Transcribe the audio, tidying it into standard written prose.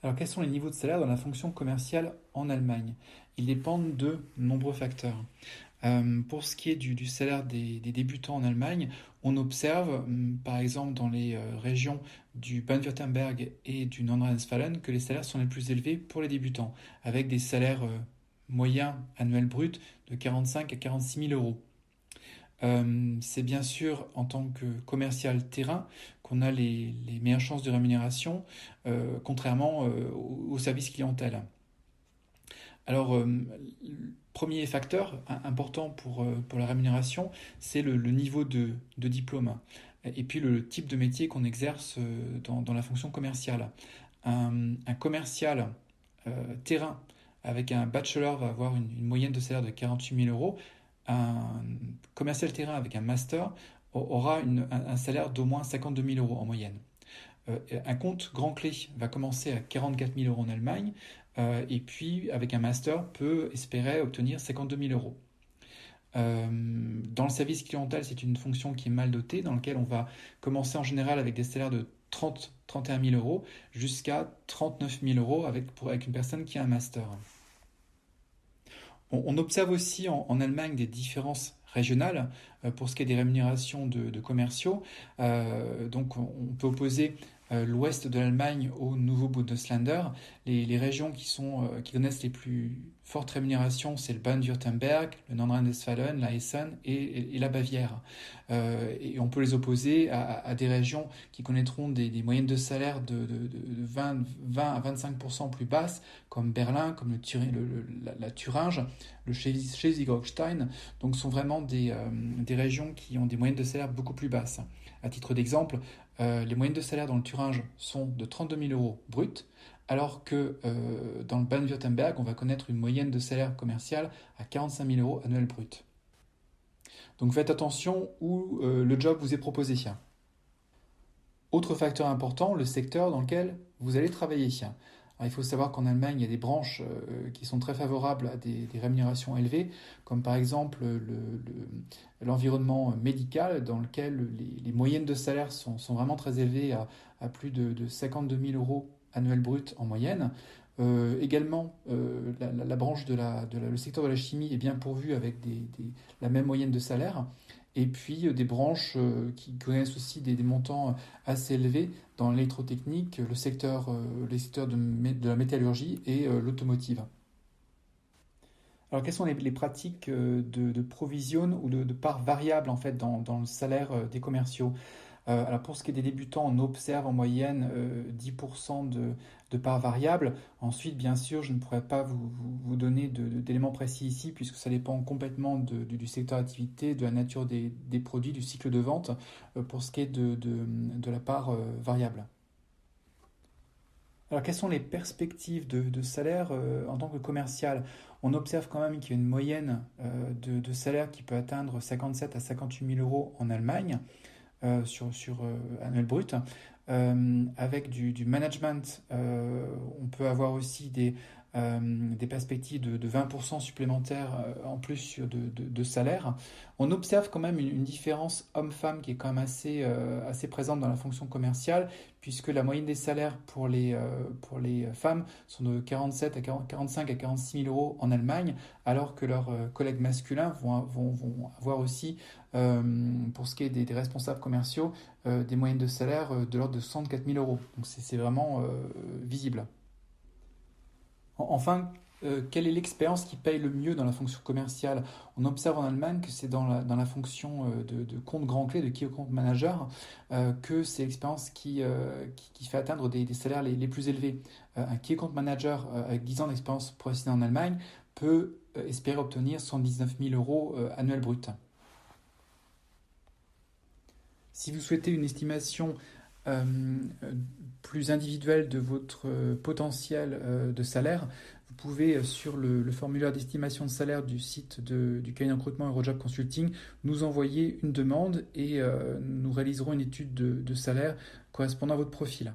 Alors, quels sont les niveaux de salaire dans la fonction commerciale en Allemagne? Ils dépendent de nombreux facteurs. Pour ce qui est du salaire des débutants en Allemagne, on observe, par exemple, dans les régions du Baden-Württemberg et du Nordrhein-Westfalen, que les salaires sont les plus élevés pour les débutants, avec des salaires moyens annuels bruts de 45 à 46 000 euros. C'est bien sûr en tant que commercial terrain qu'on a les meilleures chances de rémunération, contrairement au service clientèle. Alors, premier facteur important pour la rémunération, c'est le niveau de diplôme et puis le type de métier qu'on exerce dans la fonction commerciale. Un commercial terrain avec un bachelor va avoir une moyenne de salaire de 48 000 euros. Un commercial terrain avec un master aura un salaire d'au moins 52 000 euros en moyenne. Un compte grand clé va commencer à 44 000 euros en Allemagne et puis avec un master peut espérer obtenir 52 000 euros. Dans le service clientèle, c'est une fonction qui est mal dotée, dans laquelle on va commencer en général avec des salaires de 31 000 euros jusqu'à 39 000 euros avec une personne qui a un master. On observe aussi en Allemagne des différences régionales pour ce qui est des rémunérations de commerciaux. Donc on peut opposer l'ouest de l'Allemagne au nouveau Bundesländer. Les régions qui connaissent les plus fortes rémunérations, c'est le Baden-Württemberg, le Nordrhein-Westfalen, la Hessen et la Bavière. Et on peut les opposer à des régions qui connaîtront des moyennes de salaire de 20 à 25% plus basses, comme Berlin, comme la Thuringe, le Schleswig-Holstein. Donc ce sont vraiment des régions qui ont des moyennes de salaire beaucoup plus basses. À titre d'exemple, les moyennes de salaire dans le Thuringe sont de 32 000 euros bruts, alors que dans le Baden-Württemberg, on va connaître une moyenne de salaire commercial à 45 000 euros annuels bruts. Donc faites attention où le job vous est proposé. Autre facteur important, le secteur dans lequel vous allez travailler. Alors, il faut savoir qu'en Allemagne, il y a des branches qui sont très favorables à des rémunérations élevées, comme par exemple l'environnement médical, dans lequel les moyennes de salaire sont vraiment très élevées à plus de 52 000 euros annuels bruts en moyenne. Également, la branche le secteur de la chimie est bien pourvu avec la même moyenne de salaire. Et puis des branches qui connaissent aussi des montants assez élevés dans l'électrotechnique, les secteurs de la métallurgie et l'automotive. Alors, quelles sont les pratiques de provision ou de part variable en fait dans le salaire des commerciaux? Alors pour ce qui est des débutants, on observe en moyenne 10% de part variable. Ensuite, bien sûr, je ne pourrais pas vous donner d'éléments précis ici, puisque ça dépend complètement du secteur d'activité, de la nature des produits, du cycle de vente, pour ce qui est de la part variable. Alors, quelles sont les perspectives de salaire en tant que commercial? On observe quand même qu'il y a une moyenne de salaire qui peut atteindre 57 à 58 000 euros en Allemagne sur annuel brut. Avec du management, on peut avoir aussi des perspectives de 20% supplémentaires en plus de salaire. On observe quand même une différence homme-femme qui est quand même assez présente dans la fonction commerciale, puisque la moyenne des salaires pour les femmes sont de 45 à 46 000 euros en Allemagne, alors que leurs collègues masculins vont avoir aussi, pour ce qui est des responsables commerciaux, des moyennes de salaire de l'ordre de 64 000 euros. Donc c'est vraiment visible. Enfin, quelle est l'expérience qui paye le mieux dans la fonction commerciale? On observe en Allemagne que c'est dans la fonction de compte grand clé, de key account manager, que c'est l'expérience qui fait atteindre des salaires les plus élevés. Un key account manager avec 10 ans d'expérience professionnelle en Allemagne peut espérer obtenir 119 000 euros annuels bruts. Si vous souhaitez une estimation euh, plus individuelle de votre potentiel de salaire, vous pouvez, sur le formulaire d'estimation de salaire du site du cabinet de recrutement Eurojob Consulting, nous envoyer une demande et nous réaliserons une étude de salaire correspondant à votre profil.